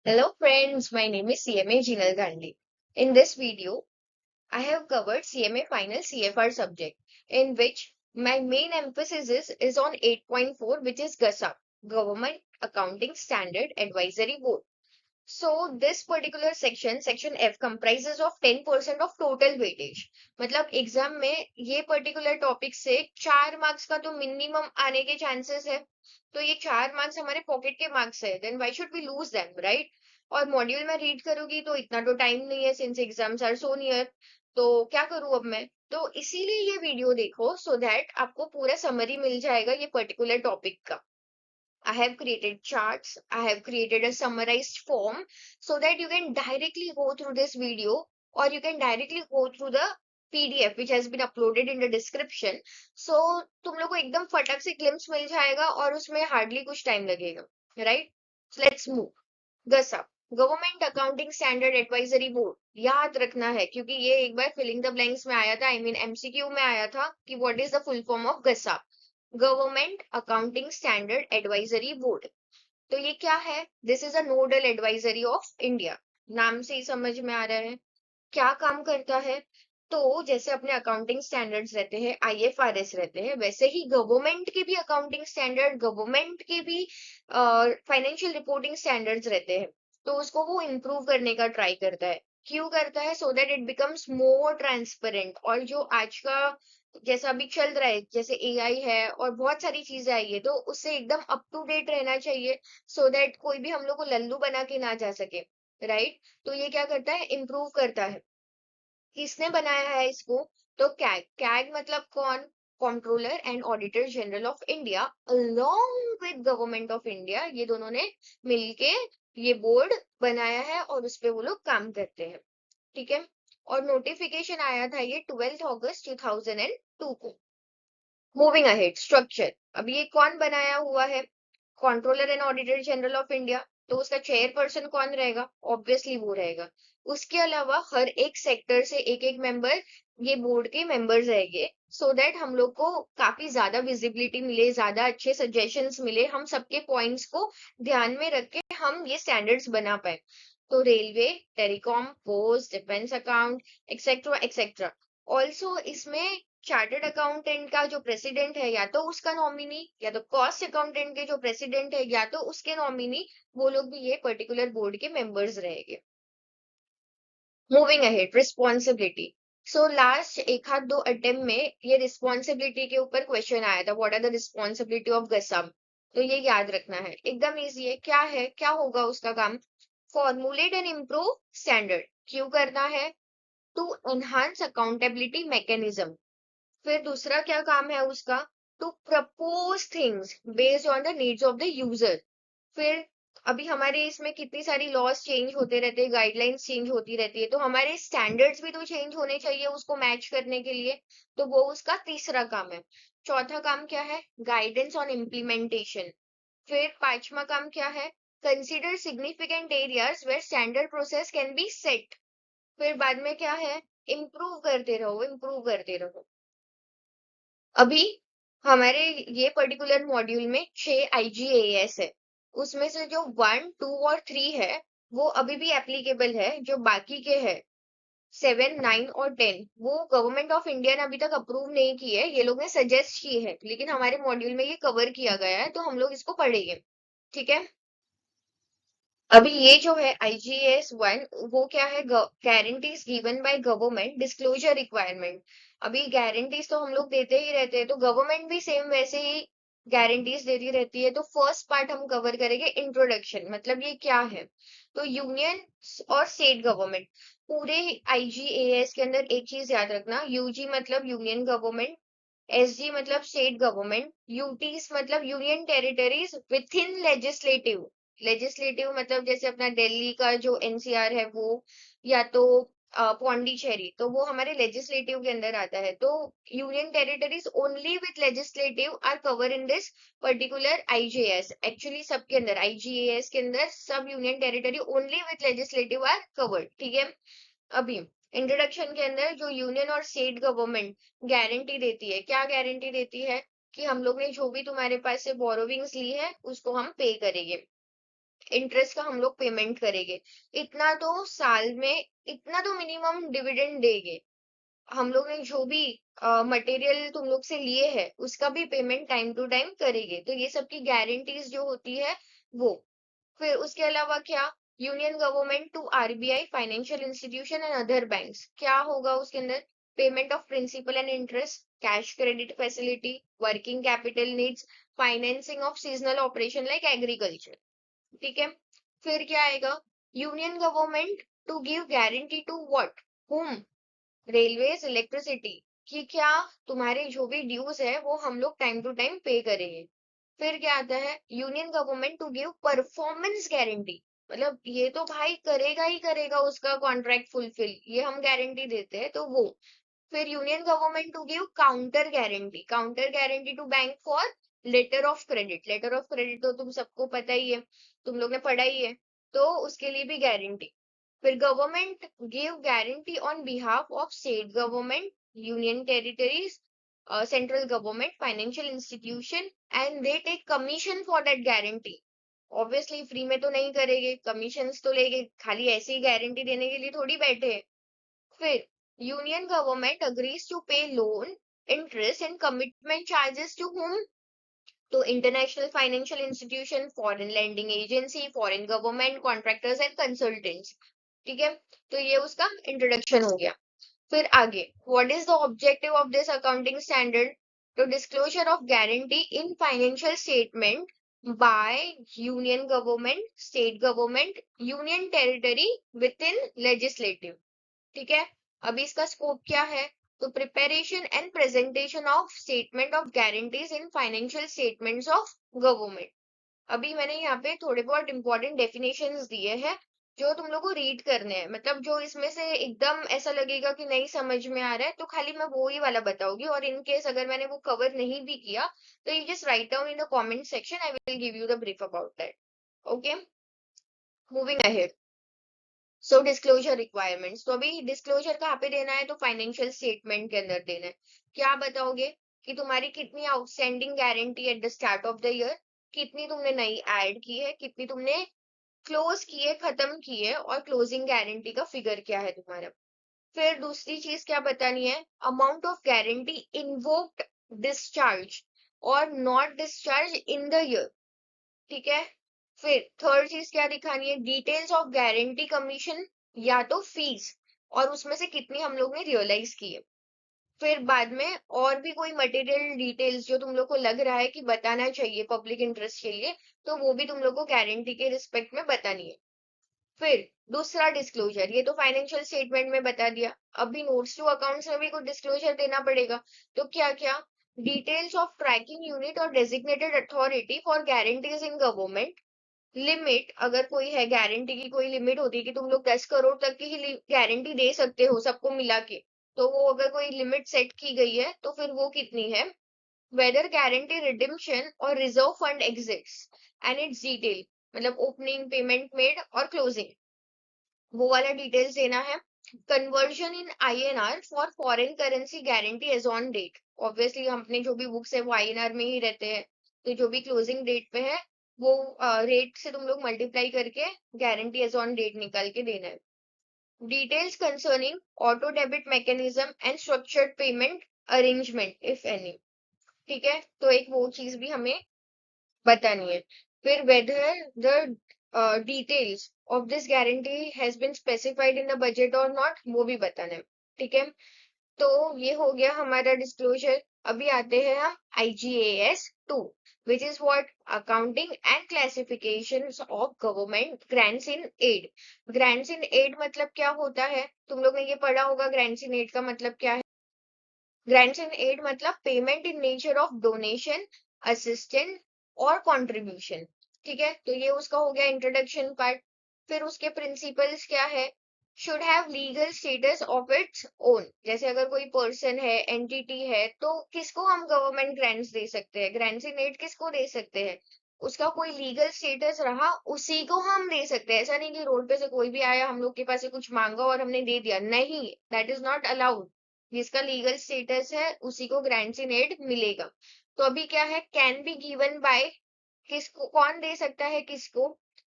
Hello friends, my name is CMA Jinal Gandhi. In this video, I have covered CMA final CFR subject in which my main emphasis is on 8.4 which is GASAP, Government Accounting Standard Advisory Board. So this particular section F comprises of 10% of total weightage. मतलब exam में ये particular topic से 4 marks का तो minimum आने के chances है. तो ये 4 मार्क्स हमारे पॉकेट के मार्क्स है. Then why should we lose them, right? और मॉड्यूल में रीड करूंगी तो इतना तो टाइम नहीं है since exams are so near. तो क्या करूं अब मैं? तो इसीलिए ये वीडियो देखो सो दैट आपको पूरा समरी मिल जाएगा ये पर्टिकुलर टॉपिक का. I have created charts. I have created a summarized form so that you can directly go through this video or you can directly go through the PDF which has been uploaded in the description. So तुम लोग को एकदम फटक से glimpse मिल जाएगा और उसमें hardly कुछ time लगेगा, right? So let's move. GASAP, government accounting standard advisory board. याद रखना है क्योंकि ये एक बार फिलिंग द ब्लैंक्स में आया था, आई मीन एमसीक्यू में आया था कि what is the full form of GASAP, government accounting standard advisory board. तो ये क्या है? This is a nodal advisory of India. नाम से ही समझ में आ रहा है क्या काम करता है. तो जैसे अपने अकाउंटिंग स्टैंडर्ड्स रहते हैं, आईएफआरएस रहते हैं, वैसे ही गवर्नमेंट के भी अकाउंटिंग स्टैंडर्ड, गवर्नमेंट के भी फाइनेंशियल रिपोर्टिंग स्टैंडर्ड्स रहते हैं. तो उसको वो इम्प्रूव करने का ट्राई करता है. क्यों करता है? So that it becomes more transparent. और जो आज का जैसा अभी चल रहा है, जैसे एआई है और बहुत सारी चीजें आई है, तो उससे एकदम अप टू डेट रहना चाहिए सो दैट कोई भी हम लोग को लल्लू बना के ना जा सके, राइट? तो ये क्या करता है? इम्प्रूव करता है. किसने बनाया है इसको? तो कैग. कैग मतलब कौन? Controller and auditor general of India along with government of India. ये दोनों ने मिलके ये बोर्ड बनाया है और उस पे वो लोग काम करते हैं. ठीक है. और नोटिफिकेशन आया था ये 12 अगस्त 2002 को. Moving ahead, structure. अब ये कौन बनाया हुआ है? Controller and auditor general of India. तो उसका चेयरपर्सन कौन रहेगा? ऑब्वियसली वो रहेगा. उसके अलावा हर एक सेक्टर से एक एक मेंबर ये बोर्ड के मेंबर्स रहेंगे सो दैट हम लोग को काफी ज्यादा विजिबिलिटी मिले, ज्यादा अच्छे सजेशंस मिले, हम सबके पॉइंट्स को ध्यान में रख के हम ये स्टैंडर्ड्स बना पाए. तो railway, telecom, post, defence account, etcetera etcetera. Also इसमें चार्टर्ड अकाउंटेंट का जो प्रेसिडेंट है या तो उसका नॉमिनी, या तो कॉस्ट अकाउंटेंट के जो प्रेसिडेंट है या तो उसके नॉमिनी, वो लोग भी ये पर्टिकुलर बोर्ड के मेंबर्स रहेंगे. Moving ahead, responsibility. So last एक हाथ दो अटेम्प्ट में ये रिस्पॉन्सिबिलिटी के ऊपर क्वेश्चन आया था, what are the responsibility of GASAP. तो ये याद रखना है, एकदम इजी है. क्या है, क्या होगा उसका काम? Formulate and improve standard. क्यों करना है? To enhance accountability mechanism. फिर दूसरा क्या काम है उसका? To propose things based on the needs of the user. फिर अभी हमारे इसमें कितनी सारी लॉज चेंज होते रहते हैं, गाइडलाइंस चेंज होती रहती है, तो हमारे स्टैंडर्ड्स भी तो चेंज होने चाहिए उसको मैच करने के लिए. तो वो उसका तीसरा काम है. चौथा काम क्या है? Guidance on implementation. फिर पांचवा काम क्या है? Consider significant areas where standard process can be set. फिर बाद में क्या है? इम्प्रूव करते रहो, इम्प्रूव करते रहो. अभी हमारे ये पर्टिकुलर मॉड्यूल में 6 IGAS है. उसमें से जो 1, 2 और 3 है वो अभी भी एप्लीकेबल है. जो बाकी के है 7, 9 और 10, वो गवर्नमेंट ऑफ इंडिया ने अभी तक अप्रूव नहीं की है, ये लोग ने सजेस्ट की है, लेकिन हमारे मॉड्यूल में ये कवर किया गया है तो हम लोग इसको पढ़ेंगे. ठीक है. अभी ये जो है IGAS 1, वो क्या है? Guarantees given by government, disclosure requirement. अभी गारंटीज तो हम लोग देते ही रहते हैं, तो गवर्नमेंट भी सेम वैसे ही गारंटीज देती रहती है. तो फर्स्ट पार्ट हम कवर करेंगे, इंट्रोडक्शन. मतलब ये क्या है? तो यूनियन और स्टेट गवर्नमेंट. पूरे IGAS के अंदर एक चीज याद रखना, यूजी मतलब यूनियन गवर्नमेंट, एसजी मतलब स्टेट गवर्नमेंट, यूटीज मतलब union territories with in legislative. Legislative मतलब जैसे अपना दिल्ली का जो एनसीआर है वो, या तो पौंडीचेरी, तो वो हमारे लेजिस्लेटिव के अंदर आता है. तो union territories only with legislative are cover in this particular IGAS. Actually सबके अंदर IGAS के अंदर सब union territory only with legislative are covered. ठीक है. अभी इंट्रोडक्शन के अंदर जो यूनियन और स्टेट गवर्नमेंट गारंटी देती है, क्या गारंटी देती है? कि हम लोग ने जो भी तुम्हारे पास से बोरोविंग्स ली है उसको हम पे करेंगे. इंटरेस्ट का हम लोग पेमेंट करेंगे, इतना तो साल में, इतना तो मिनिमम डिविडेंड देंगे। हम लोग ने जो भी मटेरियल तुम लोग से लिए है उसका भी पेमेंट टाइम टू टाइम करेंगे। तो ये सब की गारंटीज जो होती है वो। फिर उसके अलावा क्या, union government to RBI, financial institution and other banks, क्या होगा उसके अंदर, payment of principal and interest, cash credit facility, working capital needs, financing of seasonal operation like agriculture. ठीक है। फिर क्या आएगा, union government to give guarantee to what, hmm, railways, electricity, कि क्या तुम्हारे जो भी ड्यूज है वो हम लोग टाइम टू टाइम पे करेंगे। फिर क्या आता है, union government to give performance guarantee, मतलब ये तो भाई करेगा ही करेगा उसका कॉन्ट्रैक्ट फुलफिल, ये हम गारंटी देते हैं तो वो। फिर union government to give counter guarantee to bank for letter of credit. Letter of credit तो तुम सबको पता ही है, तुम लोग ने पढ़ा ही है, तो उसके लिए भी गारंटी। फिर government give guarantee on behalf of state government, union territories, central government, financial institution, and they take commission for that guarantee. Obviously free में तो नहीं करेंगे, कमीशन तो लेंगे, खाली ऐसे ही गारंटी देने के लिए थोड़ी बैठे हैं। फिर union government agrees to pay loan interest and commitment charges to whom, तो international financial institution, foreign lending agency, foreign government, contractors and consultants. ठीक है, तो ये उसका इंट्रोडक्शन हो गया। फिर आगे, what is the objective of this accounting standard, तो disclosure of guarantee in financial statement by union government, state government, union territory with in legislative. ठीक है। अभी इसका स्कोप क्या है, तो preparation and presentation of statement of guarantees in financial statements of government. अभी मैंने यहाँ पे थोड़े बहुत इंपॉर्टेंट डेफिनेशंस दिए हैं जो तुम लोग को रीड करने हैं, मतलब जो इसमें से एकदम ऐसा लगेगा कि नहीं समझ में आ रहा है तो खाली मैं वो ही वाला बताऊंगी, और इन केस अगर मैंने वो कवर नहीं भी किया तो you just write down in the comment section, I will give you the brief about that. Okay, moving ahead. So disclosure requirements, तो अभी डिस्क्लोजर कहाँ पे देना है, तो फाइनेंशियल स्टेटमेंट के अंदर देना है। क्या बताओगे कि तुम्हारी कितनी outstanding guarantee eight the start of the year, कितनी तुमने नई ऐड की है, कितनी तुमने क्लोज की है, खत्म की है, और क्लोजिंग गारंटी का फिगर क्या है तुम्हारा। फिर दूसरी चीज क्या बतानी है, amount of guarantee invoked, discharge और not discharge in the year. ठीक है। फिर थर्ड चीज क्या दिखानी है, डिटेल्स ऑफ गारंटी कमीशन या तो फीस, और उसमें से कितनी हम लोग ने रियलाइज की है। फिर बाद में और भी कोई मटेरियल डिटेल्स जो तुम लोग को लग रहा है कि बताना चाहिए पब्लिक इंटरेस्ट के लिए, तो वो भी तुम लोग को गारंटी के रिस्पेक्ट में बतानी है। फिर दूसरा डिस्क्लोजर, ये तो फाइनेंशियल स्टेटमेंट में बता दिया, अभी नोट्स टू अकाउंट्स में भी कुछ डिस्क्लोजर देना पड़ेगा। तो क्या क्या, डिटेल्स ऑफ ट्रैकिंग यूनिट और designated authority for guarantees in government, limit, अगर कोई है गारंटी की कोई लिमिट होती है कि तुम लोग 10 करोड़ तक की ही गारंटी दे सकते हो सबको मिला के, तो वो अगर कोई लिमिट सेट की गई है तो फिर वो कितनी है, वेदर गारंटी रिडिम्पशन और reserve fund exits and its detail, मतलब ओपनिंग, पेमेंट मेड और क्लोजिंग, वो वाला डिटेल्स देना है। Conversion in INR for foreign currency guarantee as on date, obviously हम अपने जो भी बुक्स है वो आईएनआर में ही रहते हैं, तो जो भी क्लोजिंग डेट पे है वो रेट से तुम लोग मल्टीप्लाई करके गारंटी एज ऑन डेट निकाल के देना है। Details concerning auto debit mechanism and structured payment arrangement if any. ठीक है, तो एक वो चीज भी हमें बतानी है। फिर whether the details of this guarantee has been specified in the budget or not, वो भी बताना है। ठीक है, तो ये हो गया हमारा डिस्क्लोजर। अभी आते हैं हम IGAS 2, which is what, accounting and classifications of government grants in aid। grants in aid मतलब क्या होता है, तुम लोग ने ये पढ़ा होगा, grants in aid का मतलब क्या है। ग्रांट्स एंड एड मतलब payment in nature of donation, assistant और कंट्रीब्यूशन। ठीक है, तो ये उसका हो गया इंट्रोडक्शन पार्ट। फिर उसके प्रिंसिपल्स क्या है, should have legal status of its own, जैसे अगर कोई पर्सन है, एंटिटी है, तो किसको हम गवर्नमेंट ग्रांट्स दे सकते हैं, ग्रांट्स इन एड किसको दे सकते हैं, उसका कोई लीगल स्टेटस रहा उसी को हम दे सकते हैं। ऐसा नहीं कि रोड पे से कोई भी आया हम लोग के पास से कुछ मांगा और हमने दे दिया, नहीं, दैट इज नॉट अलाउड। जिसका लीगल स्टेटस है उसी को ग्रांट्स इन एड मिलेगा। तो अभी क्या है, कैन बी गिवन बाय, किसको, कौन दे सकता है किसको,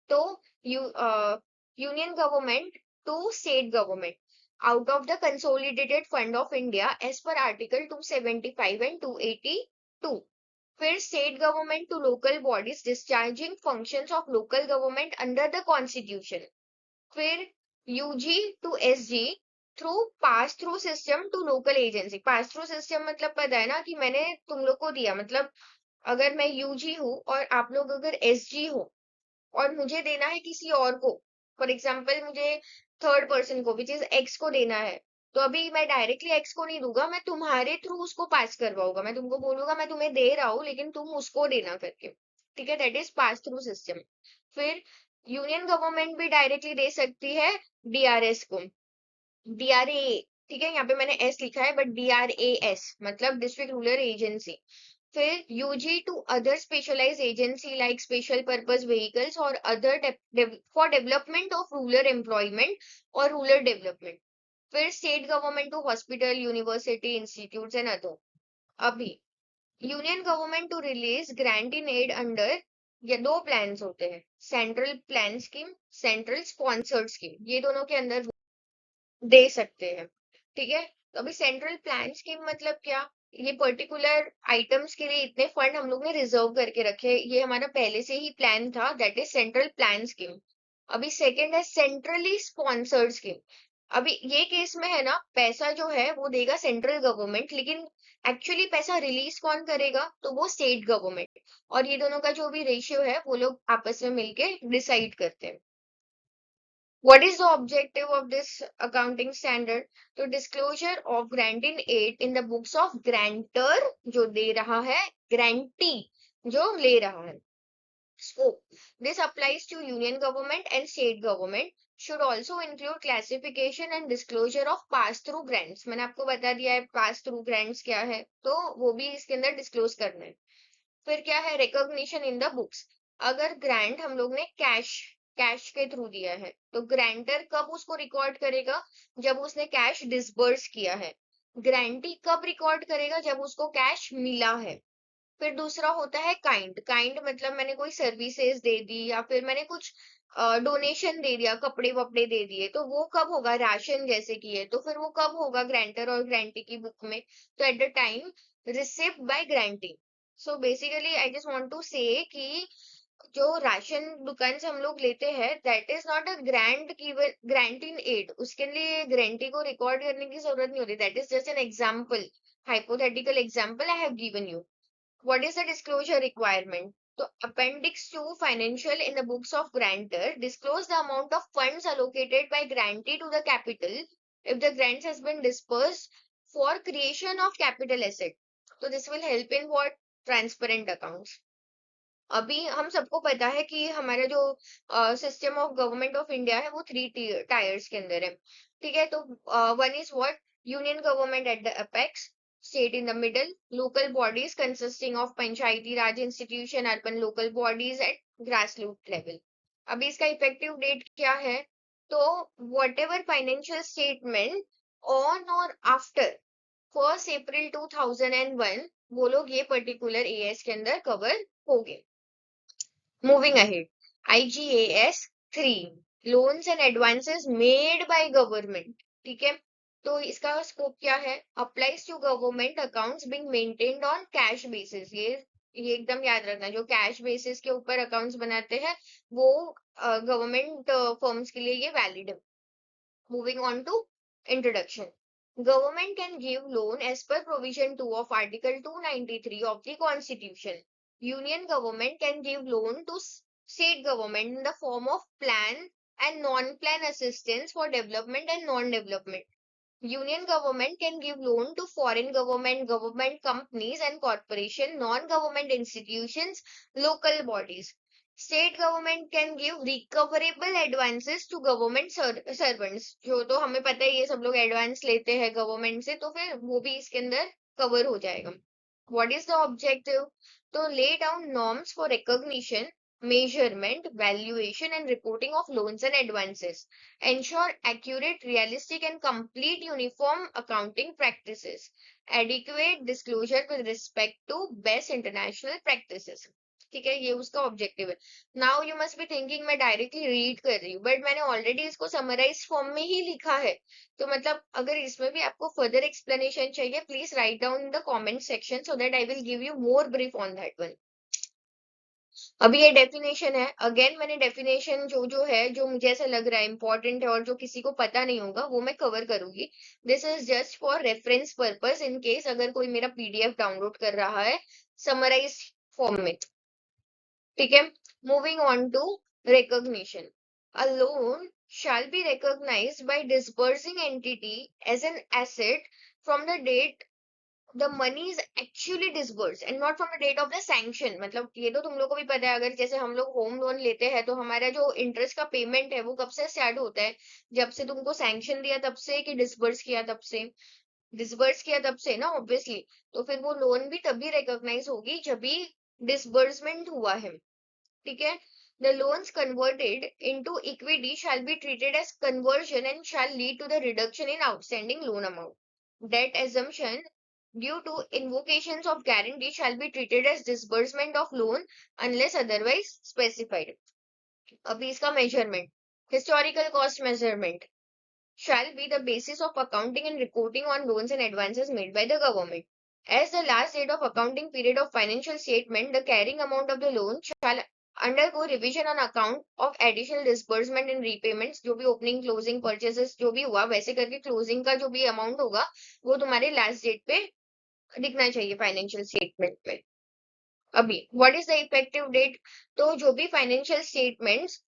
तो union government to state government out of the consolidated fund of India as per article 275 and 282. फिर state government to local bodies discharging functions of local government under the constitution. फिर UG to SG through pass through system to local agency. Pass through system मतलब पता है ना कि मैंने तुम लोग को दिया, मतलब अगर मैं यूजी हूँ और आप लोग अगर एसजी हो और मुझे देना है किसी और को, फॉर एग्जाम्पल मुझे थर्ड पर्सन को विच इज एक्स को देना है, तो अभी मैं डायरेक्टली एक्स को नहीं दूंगा, मैं तुम्हारे थ्रू उसको पास करवाऊंगा. मैं तुमको बोलूंगा मैं तुम्हें दे रहा हूँ लेकिन तुम उसको देना करके. ठीक है, that is pass through system. फिर यूनियन गवर्नमेंट भी डायरेक्टली दे सकती है डीआरएस को, डीआरए. ठीक है, यहाँ पे मैंने एस लिखा है बट डीआरएएस मतलब डिस्ट्रिक्ट रूरल एजेंसी. फिर UG to other specialized agency like special purpose vehicles और other for development of rural employment और रूरल डेवलपमेंट. फिर state government to hospital university institute and other. अभी union government to release grant in aid under, ये दो plans होते हैं, central plan scheme, central sponsored scheme, ये दोनों के अंदर दे सकते हैं. ठीक है, तो अभी सेंट्रल प्लान स्कीम मतलब क्या, ये पर्टिकुलर आइटम्स के लिए इतने फंड हम लोग ने रिजर्व करके रखे, ये हमारा पहले से ही प्लान था, that is central plan scheme. अभी सेकेंड है सेंट्रली स्पॉन्सर्ड स्कीम. अभी ये केस में है ना, पैसा जो है वो देगा सेंट्रल गवर्नमेंट, लेकिन एक्चुअली पैसा रिलीज कौन करेगा, तो वो स्टेट गवर्नमेंट. और ये दोनों का जो भी रेशियो है वो लोग आपस में मिलके डिसाइड करते हैं. What is the objective of this accounting standard? तो disclosure of grant in aid in the books of grantor जो दे रहा है, grantee जो ले रहा है. Scope. This applies to union government and state government. Should also include classification and disclosure of pass-through grants. मैंने आपको बता दिया है pass-through grants क्या है, तो वो भी इसके अंदर disclose करना है. फिर क्या है, रिकॉग्निशन इन द बुक्स. अगर ग्रांट हम लोग ने कैश के थ्रू दिया है तो ग्रांटर कब उसको रिकॉर्ड करेगा, जब उसने कैश डिसबर्स किया है. ग्रांटी कब रिकॉर्ड करेगा, जब उसको कैश मिला है. फिर दूसरा होता है काइंड. काइंड मतलब मैंने कोई सर्विसेज दे दी या फिर मैंने कुछ डोनेशन दे दिया, कपड़े वपड़े दे दिए, तो वो कब होगा, राशन जैसे कि है, तो फिर वो कब होगा ग्रांटर और ग्रांटी की बुक में, तो at the time received by grantee. So basically I just want to say कि जो राशन दुकान से हम लोग लेते हैं that is not a grant in aid, उसके लिए ग्रांटी को रिकॉर्ड करने की जरूरत नहीं होती, that is just an example, hypothetical example I have given you. What is the disclosure requirement? So Appendix 2 financial in the books of grantor disclose the amount of funds allocated by grantee to the capital if the grants has been dispersed for creation of capital asset. So this will help in what? Transparent accounts. अभी हम सबको पता है कि हमारा जो system of government of India है वो 3 टायर्स के अंदर है. ठीक है, तो one is what, union government at the apex, state in the middle, local bodies consisting of panchayati raj institution, urban local bodies at grassroots level. अभी इसका इफेक्टिव डेट क्या है, तो whatever financial statement on or after 1st April 2001 वो लोग ये particular as के अंदर कवर हो गए. Moving ahead, IGAS 3 loans and advances made by government. ठीक है, तो इसका स्कोप क्या है, applies to government accounts being maintained on cash basis. ये एकदम याद रखना, जो कैश बेसिस के ऊपर अकाउंट्स बनाते हैं वो गवर्नमेंट फर्म्स के लिए ये वैलिड है. Moving on to introduction. Government can give loan as per provision 2 of Article 293 of the Constitution. Union government can give loan to state government in the form of plan and non-plan assistance for development and non-development. Union government can give loan to foreign government, government companies and corporation, non-government institutions, local bodies. State government can give recoverable advances to government servants. जो तो हमें पता है ये सब लोग advance लेते हैं गवर्नमेंट से, तो फिर वो भी इसके अंदर कवर हो जाएगा. What is the objective? तो lay down norms for recognition, measurement, valuation and reporting of loans and advances. Ensure accurate, realistic and complete uniform accounting practices. Adequate disclosure with respect to best international practices. ठीक है, ये उसका objective है। Now you must be thinking मैं directly read कर रही हूँ, but मैंने ऑलरेडी इसको समराइज फॉर्म में ही लिखा है। तो मतलब अगर इसमें भी आपको फर्दर एक्सप्लेनेशन चाहिए, please write down in the comment section so that I will give you more brief on that one. अभी ये डेफिनेशन है, अगेन मैंने डेफिनेशन जो जो है, जो मुझे ऐसा लग रहा है इंपॉर्टेंट है और जो किसी को पता नहीं होगा, वो मैं कवर करूंगी। This is just for reference purpose, in case अगर कोई मेरा पीडीएफ डाउनलोड कर रहा है समराइज फॉर्म में। ठीक है, moving on to recognition. A loan shall be recognized by disbursing entity as an asset from the date the money is actually disbursed and not from the date of the sanction। मतलब ये तो तुम लोग को भी पता है, अगर जैसे हम लोग होम लोन लेते हैं तो हमारा जो इंटरेस्ट का पेमेंट है वो कब से स्टार्ट होता है, जब से तुमको सैंक्शन दिया तब से, कि डिसबर्स किया तब से? डिसबर्स किया तब से ना, ऑब्वियसली। तो फिर वो लोन भी तभी रिकॉग्नाइज होगी जब भी डिसबर्समेंट हुआ है। ठीक है, the loans converted into equity shall be treated as conversion and shall lead to the reduction in outstanding loan amount. Debt assumption due to invocations of guarantee shall be treated as disbursement of loan unless otherwise specified. अभी इसका measurement, historical cost measurement shall be the basis of accounting and reporting on loans and advances made by the government. As the last date of accounting period of financial statement, the carrying amount of the loan shall undergo revision on account of additional disbursement and repayments। जो भी opening closing purchases जो भी हुआ, वैसे करके closing का जो भी amount होगा वो तुम्हारे last date पे दिखना चाहिए financial statement में। अभी what is the effective date? तो जो भी financial statements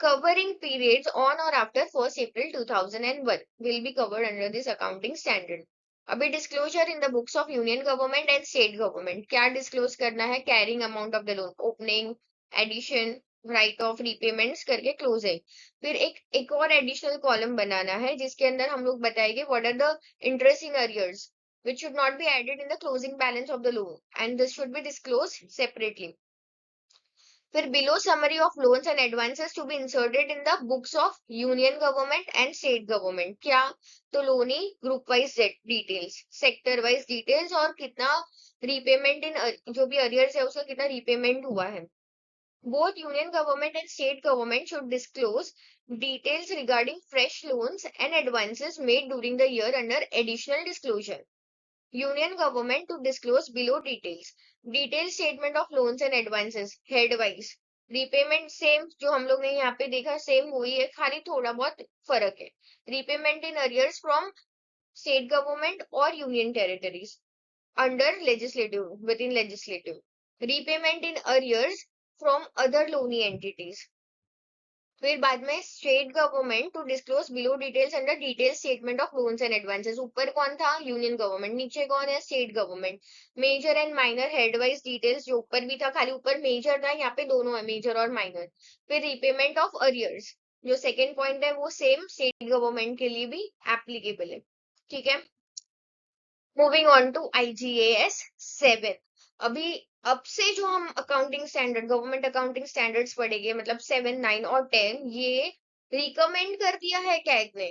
covering periods on or after 1st April 2001 will be covered under this accounting standard. अभी disclosure in the books of union government and state government, क्या disclose करना है? carrying amount of the loan, opening, addition, right of repayments करके close है। फिर एक और additional column बनाना है जिसके अंदर हम लोग बताएंगे what are the interest in arrears which should not be added in the closing balance of the loan and this should be disclosed separately. फिर below summary of loans and advances to be inserted in the books of union government and state government। क्या? तो loan ही group wise details, sector wise details और कितना repayment इन, जो भी arrears है उसका कितना रीपेमेंट हुआ है। Both union government and state government should disclose details regarding fresh loans and advances made during the year under additional disclosure. Union government to disclose below details, detailed statement of loans and advances head wise। Repayment same जो हम लोग ने यहाँ पे देखा same वही है, खाली थोड़ा बहुत फर्क है। Repayment in arrears from state government और union territories under legislative, with in legislative. Repayment in arrears from other loanee entities. फिर बाद में state government to disclose below details under detail statement of loans and advances. ऊपर कौन था? Union government. नीचे कौन है? State government. Major and minor head wise details, जो ऊपर भी था खाली ऊपर मेजर था, यहाँ पे दोनों है मेजर और माइनर। फिर रिपेमेंट ऑफ अरियर्स, जो सेकेंड पॉइंट है वो सेम स्टेट गवर्नमेंट के लिए भी एप्लीकेबल है। ठीक है, मूविंग ऑन टू IGAS 7। अभी अब से जो हम accounting standard, government accounting standards पढ़ेंगे, मतलब 7, 9 और 10, ये रिकमेंड कर दिया है कैग ने,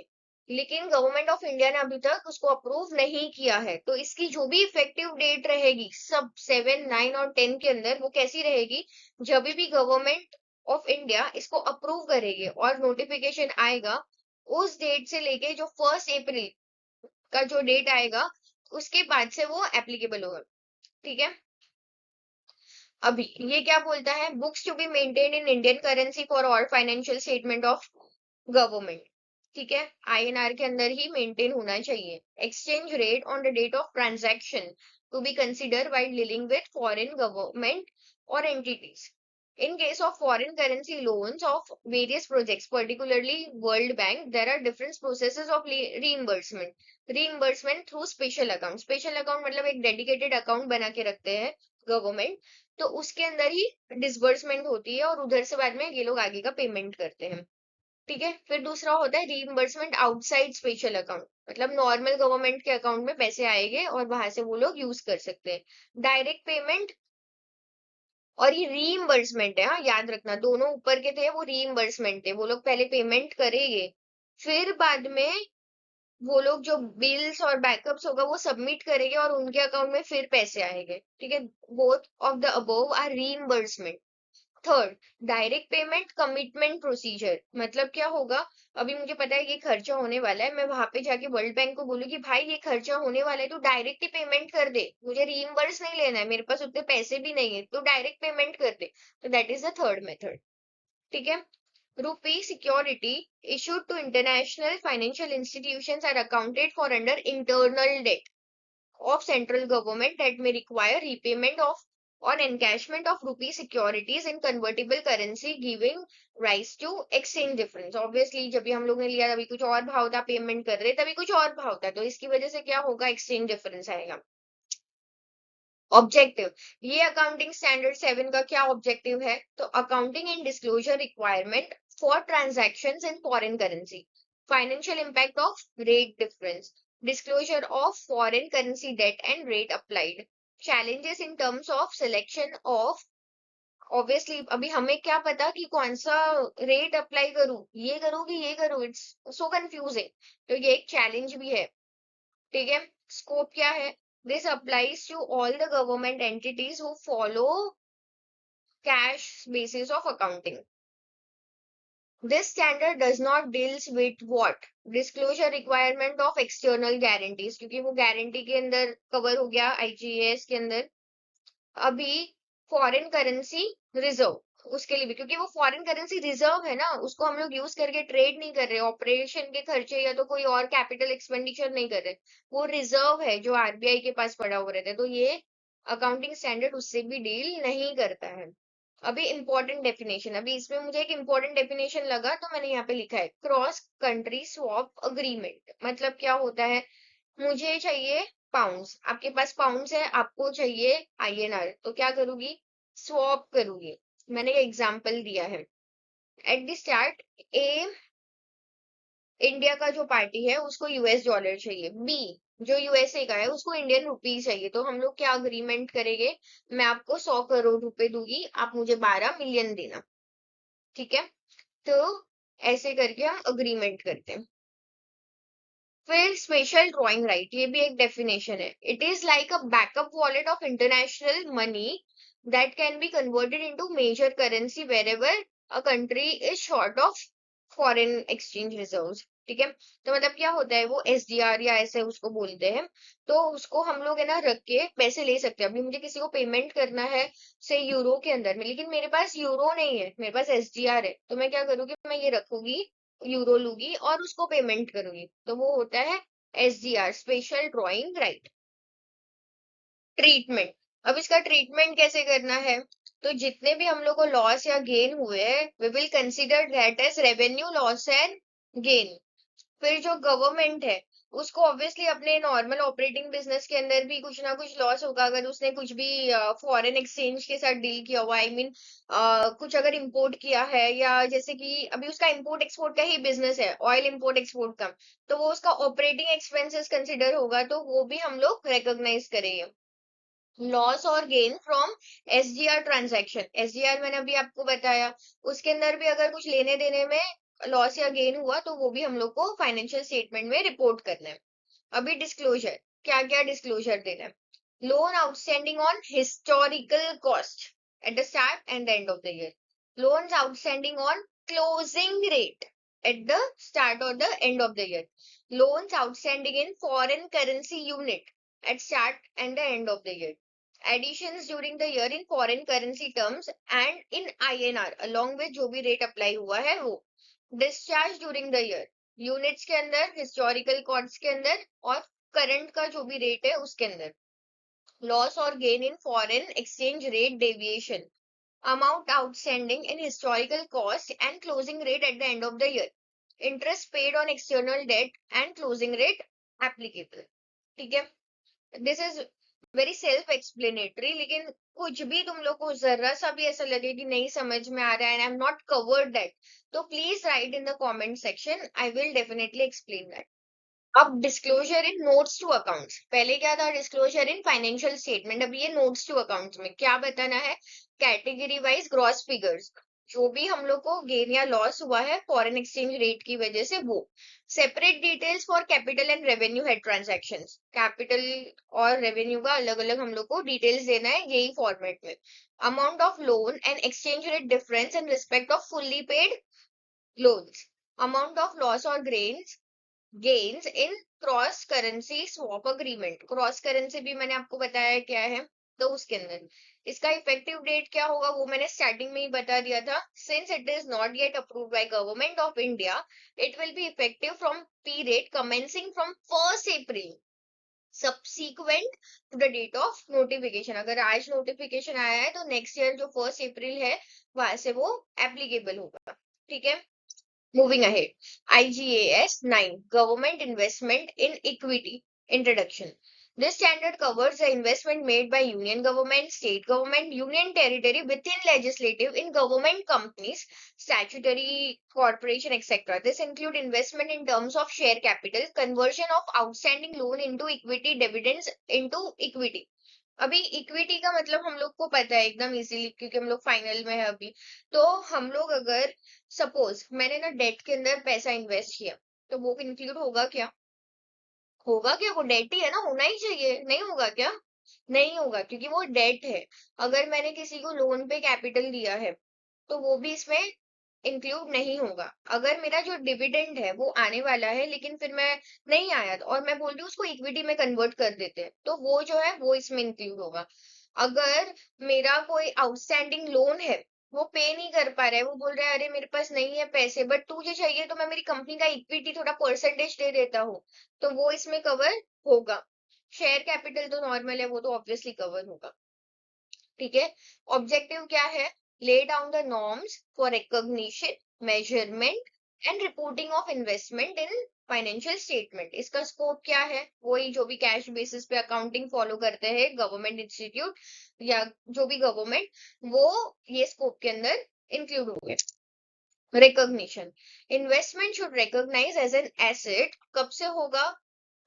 लेकिन गवर्नमेंट ऑफ इंडिया ने अभी तक उसको अप्रूव नहीं किया है। तो इसकी जो भी इफेक्टिव डेट रहेगी सब 7, 9 और 10 के अंदर, वो कैसी रहेगी? जब भी गवर्नमेंट ऑफ इंडिया इसको अप्रूव करेगी और नोटिफिकेशन आएगा, उस डेट से लेके जो 1 अप्रैल का जो डेट आएगा उसके बाद से वो एप्लीकेबल होगा। ठीक है, अभी ये क्या बोलता है? Books to be maintain in Indian currency for all financial statement of government. ठीक है, INR के अंदर ही मेंटेन होना चाहिए। Exchange rate on the date of transaction to be consider while dealing with foreign government और entities. In case of foreign currency loans of various projects, particularly World Bank, there are different processes of reimbursement. Reimbursement through special account. Special account मतलब एक dedicated account बना के रखते हैं government, तो उसके अंदर ही डिसबर्समेंट होती है और उधर से बाद में ये लोग आगे का पेमेंट करते हैं। ठीक है, फिर दूसरा होता है रीइंबर्समेंट आउटसाइड स्पेशल अकाउंट, मतलब नॉर्मल गवर्नमेंट के अकाउंट में पैसे आएंगे और वहां से वो लोग यूज कर सकते हैं। डायरेक्ट पेमेंट और ये रीइंबर्समेंट है, हाँ याद रखना, दोनों ऊपर के थे वो रीइंबर्समेंट थे। वो लोग पहले पेमेंट करेंगे फिर बाद में वो लोग जो बिल्स और बैकअप्स होगा वो सबमिट करेंगे और उनके अकाउंट में फिर पैसे आएंगे, ठीक है। Both of the above are reimbursement. Third, direct payment commitment procedure. मतलब क्या होगा, अभी मुझे पता है ये खर्चा होने वाला है, मैं वहां पे जाके वर्ल्ड बैंक को बोलूँ कि भाई ये खर्चा होने वाला है तो डायरेक्ट ही पेमेंट कर दे, मुझे रीइंबर्स नहीं लेना है, मेरे पास उतने पैसे भी नहीं है, तो डायरेक्ट पेमेंट कर दे। तो that is the third method, ठीक है। Rupee security issued to international financial institutions are accounted for under internal debt of central government that may require repayment of or encashment of rupee securities in convertible currency, giving rise to exchange difference. Obviously जब भी हम लोग ने लिया तभी कुछ और भाव था, पेमेंट कर रहे तभी कुछ और भाव था, तो इसकी वजह से क्या होगा, एक्सचेंज डिफरेंस आएगा। ऑब्जेक्टिव, ये अकाउंटिंग स्टैंडर्ड 7 का क्या ऑब्जेक्टिव है, तो accounting and disclosure requirement for transactions in foreign currency, financial impact of rate difference, disclosure of foreign currency debt and rate applied, challenges in terms of selection of. Obviously अभी हमें क्या पता कि कौन सा रेट अप्लाई करूं, ये करूं कि ये करूं, इट्स सो कंफ्यूजिंग, तो ये एक चैलेंज भी है, ठीक है। स्कोप क्या है, this applies to all the government entities who follow cash basis of accounting. This standard does not deals with what, disclosure requirement of external guarantees, क्योंकि वो गारंटी के अंदर कवर हो गया आईजीएस के अंदर। अभी फॉरेन करेंसी रिजर्व, उसके लिए भी, क्योंकि वो फॉरेन करेंसी रिजर्व है ना, उसको हम लोग यूज करके ट्रेड नहीं कर रहे, ऑपरेशन के खर्चे या तो कोई और कैपिटल एक्सपेंडिचर नहीं कर रहे, वो रिजर्व है जो आरबीआई के पास पड़ा हुआ रहता है, तो ये अकाउंटिंग स्टैंडर्ड उससे भी डील नहीं करता है। अभी इंपॉर्टेंट डेफिनेशन, अभी इसमें मुझे एक इंपॉर्टेंट डेफिनेशन लगा तो मैंने यहाँ पे लिखा है, क्रॉस कंट्री स्वैप अग्रीमेंट। मतलब क्या होता है, मुझे चाहिए पाउंड्स, आपके पास पाउंड्स है, आपको चाहिए आईएनआर, तो क्या करूंगी, स्वैप करूंगी। मैंने ये एग्जांपल दिया है। Eight the start, A India का जो पार्टी है उसको यूएस डॉलर चाहिए, बी जो यूएसए का है उसको इंडियन रुपीज चाहिए, तो हम लोग क्या अग्रीमेंट करेंगे, मैं आपको 100 करोड़ रुपए दूंगी, आप मुझे 12 मिलियन देना, ठीक है। तो ऐसे करके हम अग्रीमेंट करते हैं। फिर स्पेशल ड्रॉइंग राइट, ये भी एक डेफिनेशन है, it is like a backup wallet of international money that can be converted into major currency wherever a country is short of foreign exchange reserves, ठीक है। तो मतलब क्या होता है, वो एसडीआर या ऐसे उसको बोलते हैं, तो उसको हम लोग है ना रख के पैसे ले सकते हैं। अभी मुझे किसी को पेमेंट करना है से यूरो के अंदर में, लेकिन मेरे पास यूरो नहीं है, मेरे पास एसडीआर है, तो मैं क्या करूंगी, मैं ये रखूंगी, यूरो लूंगी और उसको पेमेंट करूंगी, तो वो होता है SDR, special drawing right. Treatment, अब इसका ट्रीटमेंट कैसे करना है, तो जितने भी हम लोग को लॉस या गेन हुए हैं, we will consider that as revenue loss and gain. फिर जो गवर्नमेंट है उसको ऑब्वियसली अपने नॉर्मल ऑपरेटिंग बिजनेस के अंदर भी कुछ ना कुछ लॉस होगा, अगर उसने कुछ भी फॉरेन एक्सचेंज के साथ डील किया हुआ, आई मीन कुछ अगर इंपोर्ट किया है, या जैसे कि अभी उसका इंपोर्ट एक्सपोर्ट का ही बिजनेस है, ऑयल इंपोर्ट एक्सपोर्ट का, तो वो उसका ऑपरेटिंग एक्सपेंसेस कंसिडर होगा, तो वो भी हम लोग रिकॉग्नाइज करेंगे। लॉस और gain from SDR transaction, SDR मैंने अभी आपको बताया, उसके अंदर भी अगर कुछ लेने देने में लॉस या गेन हुआ तो वो भी हम लोग को फाइनेंशियल स्टेटमेंट में रिपोर्ट करना है। अभी डिस्क्लोजर, क्या क्या डिस्क्लोजर देना है, loan outstanding on historical cost at the start and the end of the year, loans outstanding on closing rate at the start और the end of the year, loans outstanding in foreign currency unit at start and the end of the year, additions during the year in foreign currency terms and in INR along with जो भी rate apply हुआ है वो, discharge during the year, units के अंदर, historical chords के अंदर और करंट का जो भी रेट है उसके अंदर, लॉस और gain in foreign exchange rate deviation, amount outstanding in historical cost and closing rate at the end of the year, interest paid on external debt and closing rate applicable, ठीक है। This is very self explanatory, लेकिन कुछ भी तुम लोग को जरा सा भी ऐसा लगे कि नहीं समझ में आ रहा है and I am not covered that, तो please write in the comment section, I will definitely explain that. अब disclosure in notes to accounts, पहले क्या था, डिस्क्लोजर इन फाइनेंशियल स्टेटमेंट, अब ये नोट्स टू अकाउंट्स में क्या बताना है, कैटेगरी वाइज ग्रॉस फिगर्स, जो भी हम लोग को गेन या लॉस हुआ है फॉरेन एक्सचेंज रेट की वजह से वो। Separate details for capital and revenue head transactions, capital और रेवेन्यू का अलग अलग हम लोग को डिटेल्स देना है यही फॉर्मेट में। Amount of loan and exchange rate difference in respect of fully paid loans. Amount of loss और gains in cross currency swap agreement. Cross currency भी मैंने आपको बताया क्या है, तो उसके अंदर इसका इफेक्टिव डेट क्या होगा वो मैंने स्टार्टिंग में ही बता दिया था। Since it is not yet approved by government of India, it will be effective from period commencing from 1 April subsequent to the date of notification। अगर आज नोटिफिकेशन आया है तो नेक्स्ट ईयर जो 1 April है वहां से वो एप्लीकेबल होगा। ठीक है, moving ahead. IGAS 9 Government Investment in Equity Introduction. This standard covers the investment made by union government, state government, union territory within legislative in government companies, statutory corporation, etc. This include investment in terms of share capital, conversion of outstanding loan into equity, dividends into equity. अभी equity का मतलब हम लोग को पता है एकदम easily, क्योंकि हम लोग फाइनल में है अभी। तो हम लोग अगर सपोज मैंने ना डेट के अंदर पैसा इन्वेस्ट किया, तो वो इंक्लूड होगा क्या? होगा क्या? वो डेट ही है ना, होना ही चाहिए। नहीं होगा क्या? नहीं होगा, क्योंकि वो डेट है। अगर मैंने किसी को लोन पे कैपिटल दिया है तो वो भी इसमें इंक्लूड नहीं होगा। अगर मेरा जो डिविडेंड है वो आने वाला है लेकिन फिर मैं नहीं आया और मैं बोल रही हूँ उसको इक्विटी में कन्वर्ट कर देते हैं, तो वो जो है वो इसमें इंक्लूड होगा। अगर मेरा कोई आउटस्टैंडिंग लोन है, वो पे नहीं कर पा रहा है, वो बोल रहा है अरे मेरे पास नहीं है पैसे बट तुझे चाहिए तो मैं मेरी कंपनी का इक्विटी थोड़ा परसेंटेज दे देता हूँ, तो वो इसमें कवर होगा। शेयर कैपिटल तो नॉर्मल है, वो तो ऑब्वियसली कवर होगा। ठीक है, ऑब्जेक्टिव क्या है? Lay down the norms for recognition, measurement and reporting of investment in financial statement. इसका स्कोप क्या है? वही जो भी कैश बेसिस पे अकाउंटिंग फॉलो करते हैं गवर्नमेंट इंस्टीट्यूट या जो भी गवर्नमेंट, वो ये स्कोप के अंदर इंक्लूड हो गए। Recognition, investment should recognize as an asset. कब से होगा?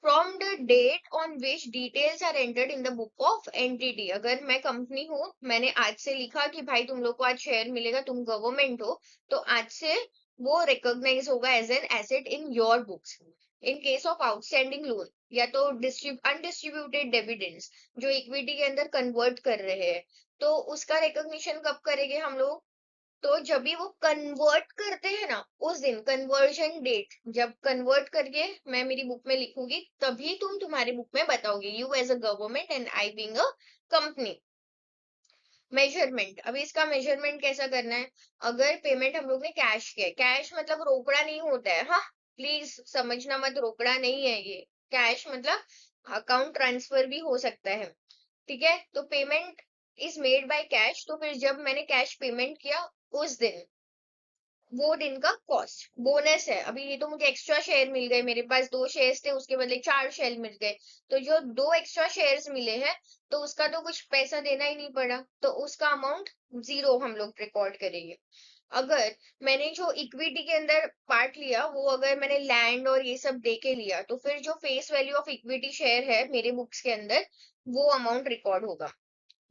From the date on which details are entered in the book of entity. अगर मैं कंपनी हूँ, मैंने आज से लिखा कि भाई तुम लोग को आज शेयर मिलेगा, तुम गवर्नमेंट हो, तो आज से वो रिकॉग्नाइज होगा as an asset in your books. In case of outstanding loan या तो अनडिस्ट्रीब्यूटेड डिविडेंड्स जो इक्विटी के अंदर कन्वर्ट कर रहे हैं, तो उसका रिकॉग्निशन कब करेंगे हम लोग? तो जब भी वो कन्वर्ट करते हैं ना, उस दिन कन्वर्जन डेट जब कन्वर्ट करके मैं मेरी बुक में लिखूंगी, तभी तुम तुम्हारी बुक में बताओगे, you as a government and I being a company. Measurement, अभी इसका मेजरमेंट कैसा करना है? अगर पेमेंट हम लोग ने कैश किया, कैश मतलब रोकड़ा नहीं होता है, हाँ प्लीज समझना मत, रोकड़ा नहीं है ये। कैश मतलब अकाउंट ट्रांसफर भी हो सकता है। ठीक है, तो payment is made by cash, तो फिर जब मैंने कैश पेमेंट किया उस दिन, वो दिन का कॉस्ट। बोनस है, अभी ये तो मुझे एक्स्ट्रा शेयर मिल गए, मेरे पास 2 शेयर्स थे उसके बदले 4 शेयर मिल गए, तो जो 2 एक्स्ट्रा शेयर्स मिले हैं तो उसका तो कुछ पैसा देना ही नहीं पड़ा, तो उसका अमाउंट 0 हम लोग रिकॉर्ड करेंगे। अगर मैंने जो इक्विटी के अंदर पार्ट लिया वो अगर मैंने लैंड और ये सब दे के लिया, तो फिर जो face value of equity share है मेरे बुक्स के अंदर, वो अमाउंट रिकॉर्ड होगा।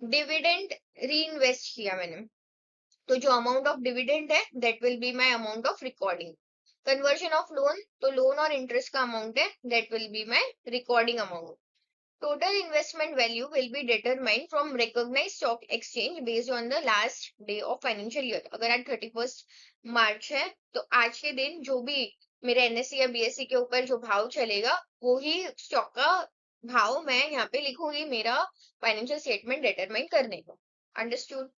डिविडेंड री इन्वेस्ट किया मैंने, तो जो अमाउंट ऑफ डिविडेंड है that will be my amount of recording. Conversion of loan, तो लोन और इंटरेस्ट का अमाउंट है, that will be my recording amount. Total investment value will be determined from recognized stock exchange based on the last day of financial year. अगर आज 31 मार्च है तो आज के दिन जो भी मेरे एनएससी या बीएससी के ऊपर जो भाव चलेगा, वो ही स्टॉक का भाव मैं यहाँ पे लिखूंगी मेरा फाइनेंशियल स्टेटमेंट डिटरमाइन करने को। Understood?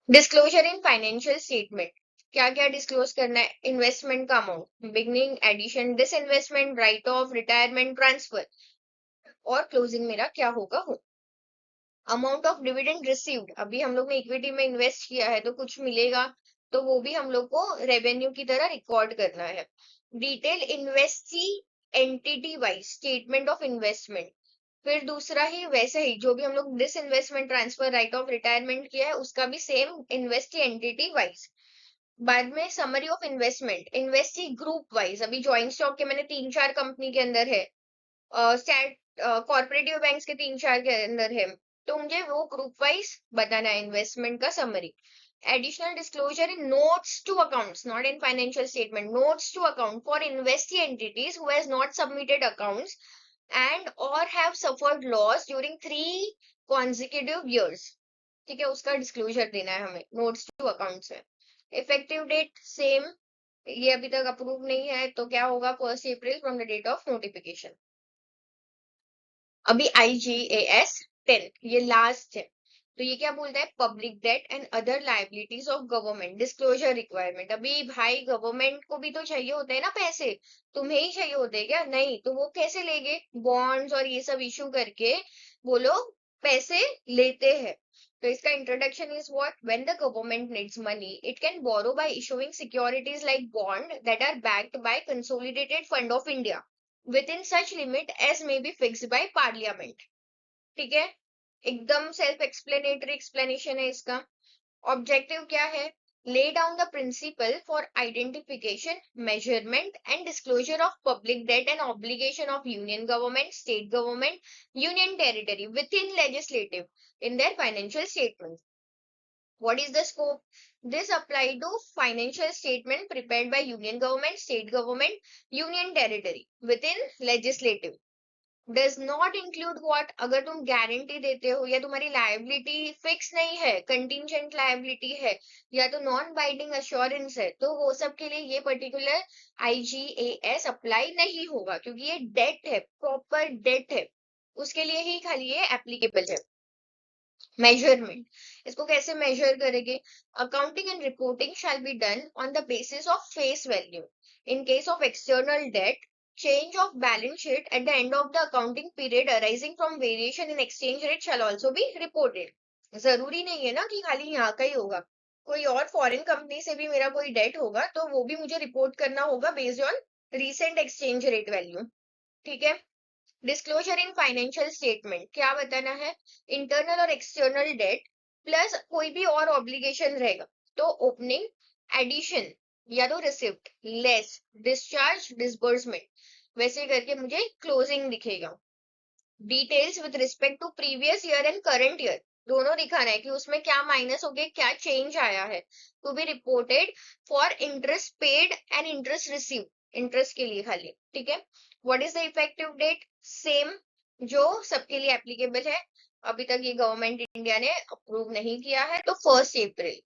Disclosure in financial statement, क्या क्या डिस्क्लोज करना है? इन्वेस्टमेंट का amount, beginning, addition, disinvestment, write off, retirement, transfer, और क्लोजिंग मेरा क्या होगा वो। अमाउंट ऑफ डिविडेंड रिसीव्ड, अभी हम लोग ने इक्विटी में इन्वेस्ट किया है तो कुछ मिलेगा, तो वो भी हम लोग को रेवेन्यू की तरह रिकॉर्ड करना है। Detail investee entity wise statement of investment, फिर दूसरा ही वैसे ही जो भी हम लोग disinvestment, transfer, write off, retirement किया है उसका भी सेम इन्वेस्टी एंटिटी वाइज। बाद में summary of investment, investee group wise, अभी ज्वाइंट स्टॉक के मैंने 3-4 कंपनी के अंदर है, स्टैट कॉर्पोरेटिव बैंक्स के 3-4 के अंदर है, तो मुझे वो ग्रुप वाइज बताना है इन्वेस्टमेंट का summary. additional disclosure in notes to accounts, not in financial statement, notes to account for investee entities who has not submitted accounts and or have suffered loss during 3 consecutive years. ठीक है, उसका disclosure देना है हमें notes to accounts में. Effective date same, ये अभी तक अप्रूव नहीं है तो क्या होगा 1 April from the date of notification. अभी IGAS 10 ये लास्ट है. तो ये क्या बोलता है, public debt and other liabilities of government disclosure requirement. अभी भाई गवर्नमेंट को भी तो चाहिए होते हैं ना पैसे, तुम्हें ही चाहिए होते हैं क्या? नहीं तो वो कैसे लेंगे, बॉन्ड्स और ये सब इशू करके वो लोग पैसे लेते हैं. तो इसका introduction is what, when the government needs money it can borrow by issuing securities like bond that are backed by consolidated fund of India within such limit as may be fixed by parliament. ठीक है, एकदम self explanatory explanation है इसका. Objective क्या है, lay down the principle for identification, measurement and disclosure of public debt and obligation of union government, state government, union territory within legislative in their financial statements. What is the scope? This apply to financial statement prepared by union government, state government, union territory within legislative. Does not include what, अगर तुम guarantee देते हो या तुम्हारी liability fix नहीं है, contingent liability है या तो नॉन बाइंडिंग अश्योरेंस है, तो वो सब के लिए ये पर्टिकुलर IGAS अप्लाई नहीं होगा क्योंकि ये डेट है, प्रॉपर डेट है, उसके लिए ही खाली ये एप्लीकेबल है. मेजरमेंट, इसको कैसे मेजर करेंगे, accounting and reporting shall be done on the basis of face value. In case of external debt, change of balance sheet at the end of the accounting period arising from variation in exchange rate shall also be reported. जरूरी नहीं है ना कि खाली यहाँ का ही होगा, कोई और फॉरेन कंपनी से भी मेरा कोई डेट होगा तो वो भी मुझे रिपोर्ट करना होगा based on recent exchange rate value. ठीक है, डिस्क्लोजर इन फाइनेंशियल स्टेटमेंट क्या बताना है, इंटरनल और एक्सटर्नल डेट प्लस कोई भी और ऑब्लिगेशन रहेगा तो ओपनिंग, एडिशन या तो रिसिप्ट, लेस, डिस्चार्ज, डिसबर्समेंट, वैसे करके मुझे क्लोजिंग दिखेगा. Details with respect to previous year and current year दोनों दिखाना है कि उसमें क्या माइनस हो गया, क्या चेंज आया है, to be reported for interest paid and interest receive, interest के लिए खाली. ठीक है, what is the effective date, same जो सबके लिए एप्लीकेबल है. अभी तक ये गवर्नमेंट इंडिया ने अप्रूव नहीं किया है तो 1 अप्रैल.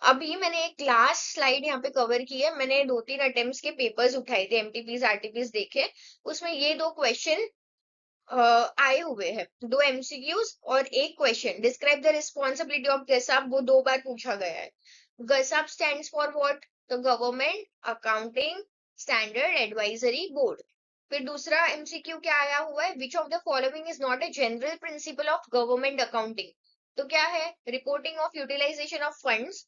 अभी मैंने एक लास्ट स्लाइड यहाँ पे कवर की है, मैंने 2-3 अटेम्प्ट्स के पेपर्स उठाए थे, MTPs RTPs देखे, उसमें ये 2 क्वेश्चन आए हुए हैं, 2 MCQs और एक question, describe the responsibility of GASAB, वो 2 बार पूछा गया है. गसाप स्टैंड्स फॉर व्हाट, तो government accounting standard advisory board. फिर दूसरा MCQ क्या आया हुआ है, which of the following is not a general principle of government accounting. तो क्या है, reporting of utilization of funds,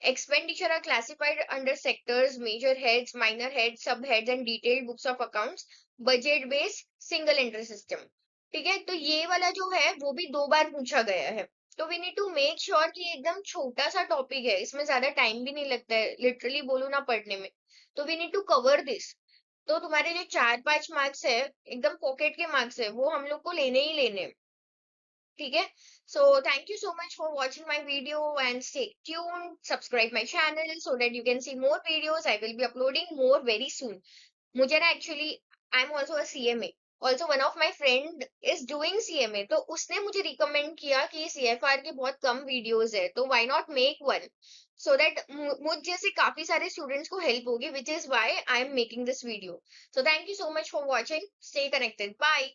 expenditure are classified under sectors, major heads, minor heads, subheads and detailed books of accounts, budget based single entry system. ठीक है, तो ये वाला जो है वो भी 2 बार पूछा गया है. तो we need to make sure कि एकदम छोटा सा टॉपिक है, इसमें ज्यादा टाइम भी नहीं लगता है, लिटरली बोलू ना पढ़ने में, तो we need to cover this. तो तुम्हारे जो 4-5 मार्क्स है एकदम पॉकेट के मार्क्स है वो हम लोग को लेने ही लेने. ठीक है, so thank you so much for watching my video and stay tuned, subscribe my channel so that you can see more videos. I will be uploading more very soon. मुझे ना actually I'm also a CMA, also one of my friend is doing CMA, तो उसने मुझे recommend किया कि CFR के बहुत कम videos है तो why not make one so that मुझ जैसे काफी सारे students को help होगी, which is why I am making this video. So thank you so much for watching, stay connected, bye.